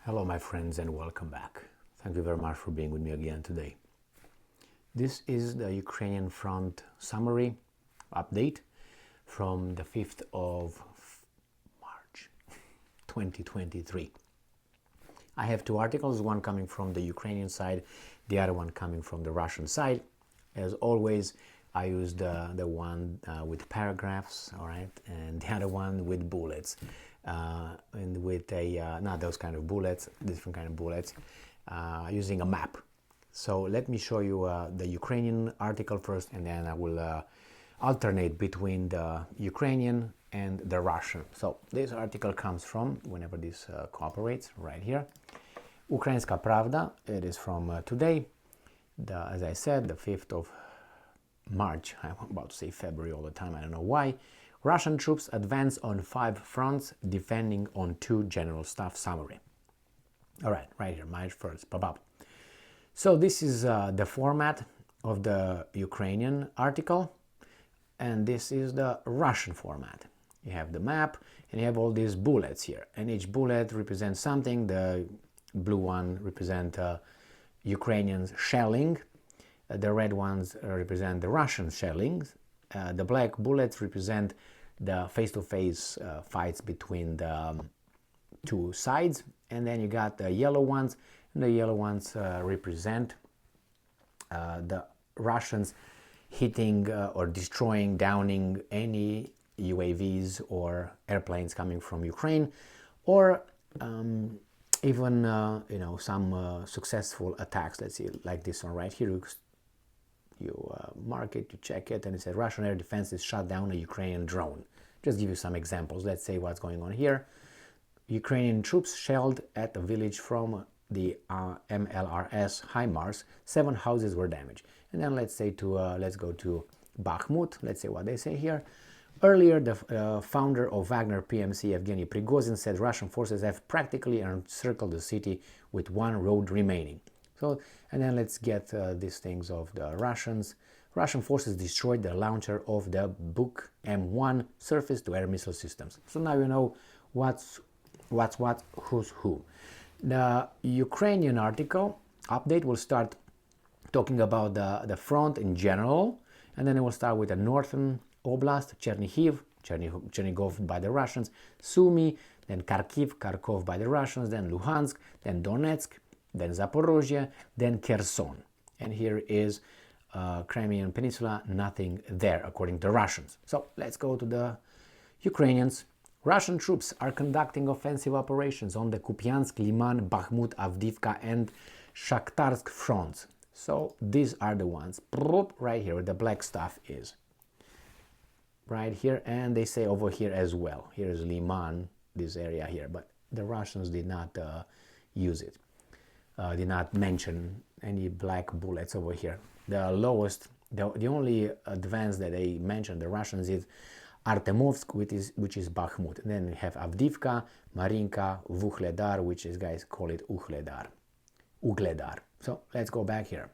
Hello my friends and welcome back. Thank you very much for being with me again today. This is the Ukrainian front summary update from the 5th of March 2023. I have two articles, one coming from the Ukrainian side, the other one coming from the Russian side. As always, I used the one with paragraphs, all right, and the other one with bullets. And with not those kind of bullets, different kind of bullets, using a map. So let me show you the Ukrainian article first, and then I will alternate between the Ukrainian and the Russian. So this article comes from, whenever this cooperates, right here, Ukrainska Pravda. It is from today, as I said, the 5th of March. I'm about to say February all the time, I don't know why. Russian troops advance on 5 fronts, defending on 2 general staff summary. All right, right here, March 1st, pop-up. So this is the format of the Ukrainian article, and this is the Russian format. You have the map, and you have all these bullets here, and each bullet represents something. The blue one represents Ukrainians shelling, the red ones represent the Russian shellings. The black bullets represent the face-to-face fights between the two sides, and then you got the yellow ones, and the yellow ones represent the Russians hitting or destroying, downing any UAVs or airplanes coming from Ukraine, or even some successful attacks. Let's see, like this one right here. You mark it, you check it, and it says Russian air defenses shot down a Ukrainian drone. Just give you some examples. Let's say what's going on here. Ukrainian troops shelled at a village from the MLRS HIMARS. 7 houses were damaged. And then let's say let's go to Bakhmut. Let's say what they say here. Earlier, the founder of Wagner PMC, Evgeny Prigozhin, said Russian forces have practically encircled the city with 1 road remaining. So, and then let's get these things of the Russians. Russian forces destroyed the launcher of the Buk M1 surface-to-air missile systems. So now you know what's what, who's who. The Ukrainian article update will start talking about the front in general, and then it will start with the northern oblast, Chernigov by the Russians, Sumy, then Kharkov by the Russians, then Luhansk, then Donetsk, then Zaporizhia, then Kherson. And here is Crimean Peninsula, nothing there, according to Russians. So let's go to the Ukrainians. Russian troops are conducting offensive operations on the Kupiansk, Liman, Bakhmut, Avdiivka, and Shakhtarsk fronts. So these are the ones, right here, where the black stuff is. Right here, and they say over here as well. Here is Liman, this area here, but the Russians did not use it. Did not mention any black bullets over here. The lowest, the only advance that they mentioned, the Russians, is Artemovsk, which is Bakhmut. And then we have Avdiivka, Marinka, Vuhledar, which is, guys call it Ugledar. So let's go back here.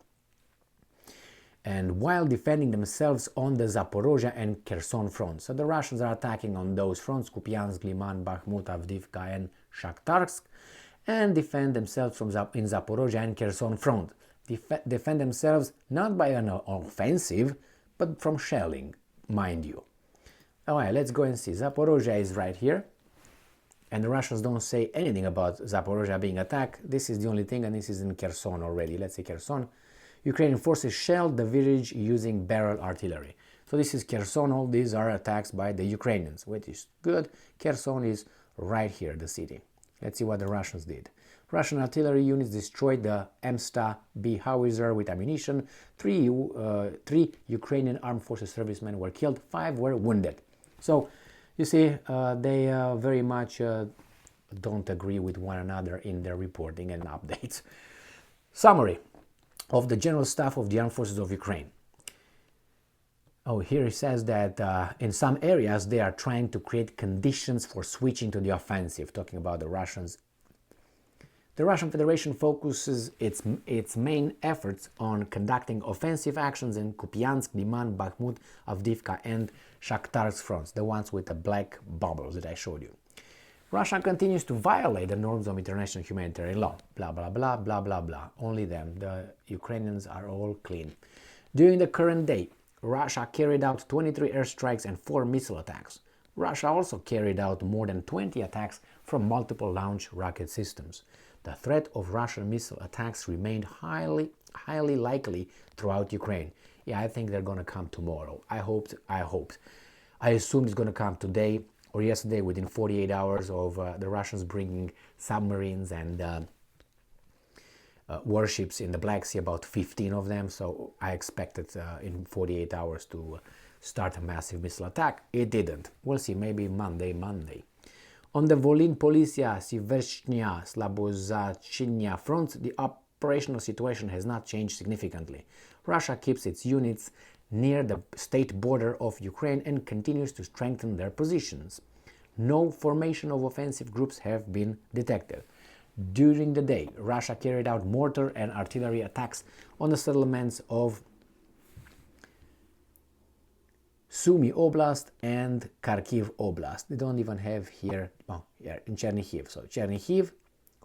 And while defending themselves on the Zaporizhia and Kherson fronts. So the Russians are attacking on those fronts, Kupiansk, Liman, Bakhmut, Avdiivka, and Shakhtarsk, and defend themselves in Zaporizhia and Kherson front. Defend themselves not by an offensive, but from shelling, mind you. Alright, let's go and see. Zaporizhia is right here, and the Russians don't say anything about Zaporizhia being attacked. This is the only thing, and this is in Kherson already. Let's say Kherson. Ukrainian forces shelled the village using barrel artillery. So this is Kherson. All these are attacks by the Ukrainians, which is good. Kherson is right here, the city. Let's see what the Russians did. Russian artillery units destroyed the MSTA-B howitzer with ammunition. 3 Ukrainian armed forces servicemen were killed, 5 were wounded. So, you see, they very much don't agree with one another in their reporting and updates. Summary of the General Staff of the Armed Forces of Ukraine. Oh, here it says that in some areas they are trying to create conditions for switching to the offensive, talking about the Russians. The Russian Federation focuses its main efforts on conducting offensive actions in Kupiansk, Liman, Bakhmut, Avdiivka, and Shakhtarsk fronts, the ones with the black bubbles that I showed you. Russia continues to violate the norms of international humanitarian law. Blah, blah, blah, blah, blah, blah. Only them. The Ukrainians are all clean. During the current day, Russia carried out 23 airstrikes and 4 missile attacks. Russia also carried out more than 20 attacks from multiple launch rocket systems. The threat of Russian missile attacks remained highly likely throughout Ukraine. Yeah, I think they're going to come tomorrow. I hoped. I assumed it's going to come today or yesterday within 48 hours of the Russians bringing submarines and warships in the Black Sea, about 15 of them. So I expected in 48 hours to start a massive missile attack. It didn't. We'll see, maybe Monday. On the Volyn-Polisia, Siverchnia, Zaporizhia fronts, the operational situation has not changed significantly. Russia keeps its units near the state border of Ukraine and continues to strengthen their positions. No formation of offensive groups have been detected. During the day, Russia carried out mortar and artillery attacks on the settlements of Sumy Oblast and Kharkiv Oblast. They don't even have here, in Chernihiv. So Chernihiv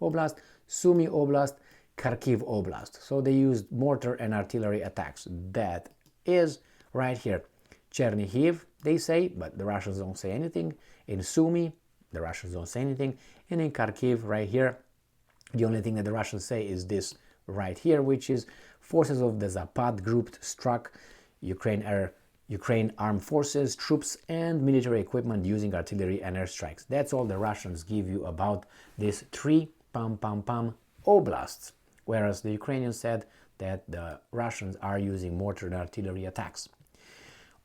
Oblast, Sumy Oblast, Kharkiv Oblast. So they used mortar and artillery attacks. That is right here. Chernihiv, they say, but the Russians don't say anything. In Sumy, the Russians don't say anything. And in Kharkiv, right here, the only thing that the Russians say is this right here, which is forces of the Zapad group struck Ukraine armed forces, troops, and military equipment using artillery and airstrikes. That's all the Russians give you about these 3 oblasts, whereas the Ukrainians said that the Russians are using mortar and artillery attacks.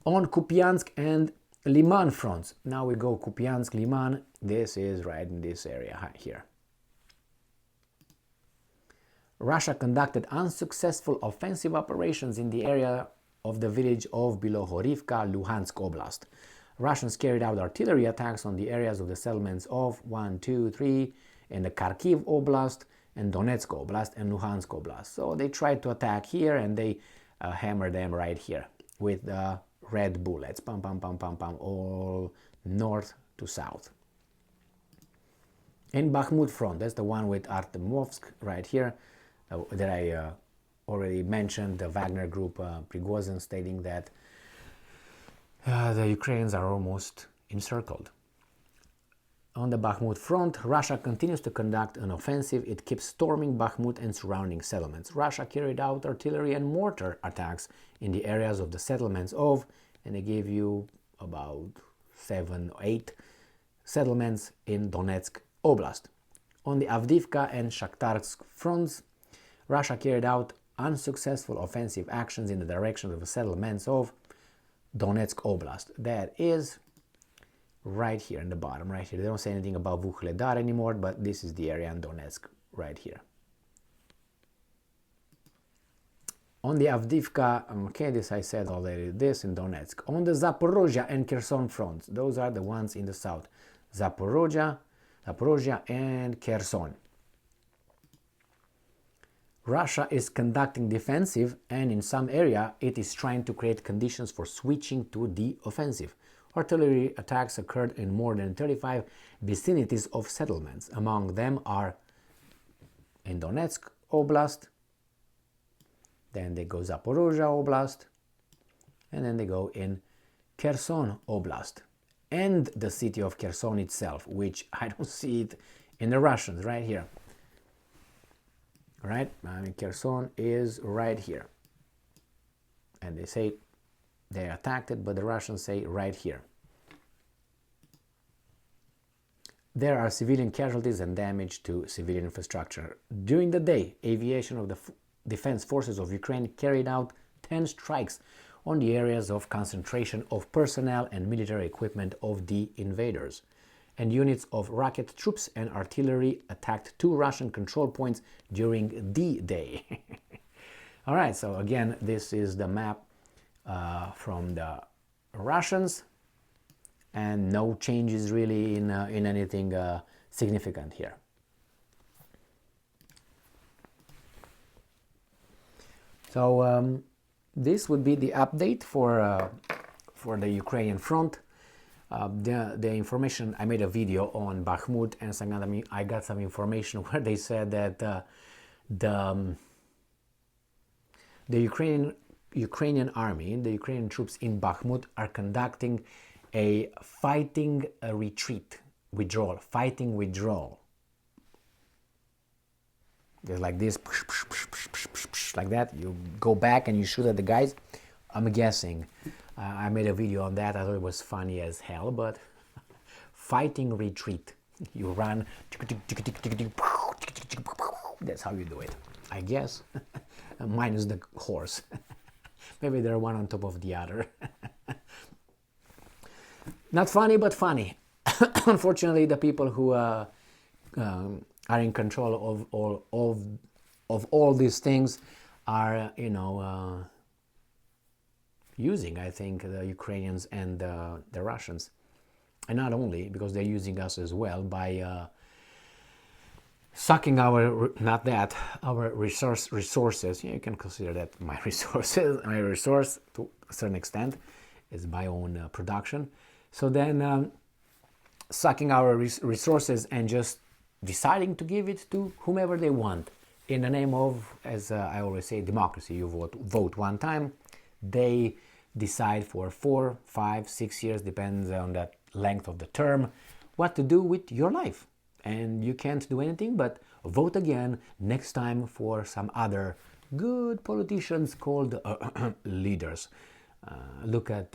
On Kupiansk and Liman fronts, now we go Kupiansk, Liman, this is right in this area here. Russia conducted unsuccessful offensive operations in the area of the village of Bilohorivka, Luhansk Oblast. Russians carried out artillery attacks on the areas of the settlements of 1, 2, 3 in the Kharkiv Oblast and Donetsk Oblast and Luhansk Oblast. So they tried to attack here and they hammered them right here with red bullets, all north to south. In Bakhmut front, that's the one with Artemovsk right here that I already mentioned, the Wagner group, Prigozhin, stating that the Ukrainians are almost encircled. On the Bakhmut front, Russia continues to conduct an offensive. It keeps storming Bakhmut and surrounding settlements. Russia carried out artillery and mortar attacks in the areas of the settlements of, and they gave you about 7 or 8 settlements in Donetsk Oblast. On the Avdiivka and Shakhtarsk fronts, Russia carried out unsuccessful offensive actions in the direction of the settlements of Donetsk Oblast. That is right here in the bottom, right here. They don't say anything about Vuhledar anymore, but this is the area in Donetsk right here. On the Avdiivka, okay, this I said already, this in Donetsk. On the Zaporizhia and Kherson fronts, those are the ones in the south. Zaporizhia and Kherson. Russia is conducting defensive, and in some area it is trying to create conditions for switching to the offensive. Artillery attacks occurred in more than 35 vicinities of settlements. Among them are in Donetsk Oblast, then they go Zaporizhia Oblast, and then they go in Kherson Oblast, and the city of Kherson itself, which I don't see it in the Russians, right here. Right? I mean, Kherson is right here. And they say they attacked it, but the Russians say right here. There are civilian casualties and damage to civilian infrastructure. During the day, aviation of the defense forces of Ukraine carried out 10 strikes on the areas of concentration of personnel and military equipment of the invaders. And units of rocket troops and artillery attacked 2 Russian control points during the day. All right, so again, this is the map from the Russians, and no changes really in anything significant here. So this would be the update for the Ukrainian front. the information, I made a video on Bakhmut, and I got some information where they said that the Ukrainian army, the Ukrainian troops in Bakhmut are conducting a fighting withdrawal. There's like this, like that. You go back and you shoot at the guys. I'm guessing. I made a video on that. I thought it was funny as hell, but fighting retreat. You run. That's how you do it, I guess. Minus the horse. Maybe they're one on top of the other. Not funny, but funny. Unfortunately, the people who are in control of all these things are, using, I think, the Ukrainians and the Russians, and not only because they're using us as well by sucking our resources. You can consider that my resources. My resource to a certain extent is my own production. So then sucking our resources and just deciding to give it to whomever they want in the name of, as I always say, democracy. You vote one time, they decide for 4, 5, 6 years, depends on the length of the term, what to do with your life. And you can't do anything but vote again next time for some other good politicians called leaders. Look at,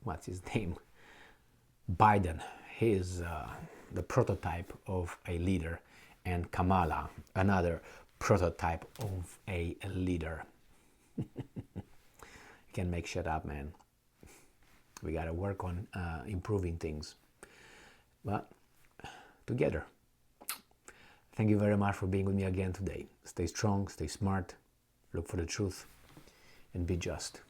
what's his name? Biden. He is the prototype of a leader. And Kamala, another prototype of a leader. You can make shit up, man. We gotta work on improving things. But together. Thank you very much for being with me again today. Stay strong, stay smart, look for the truth, and be just.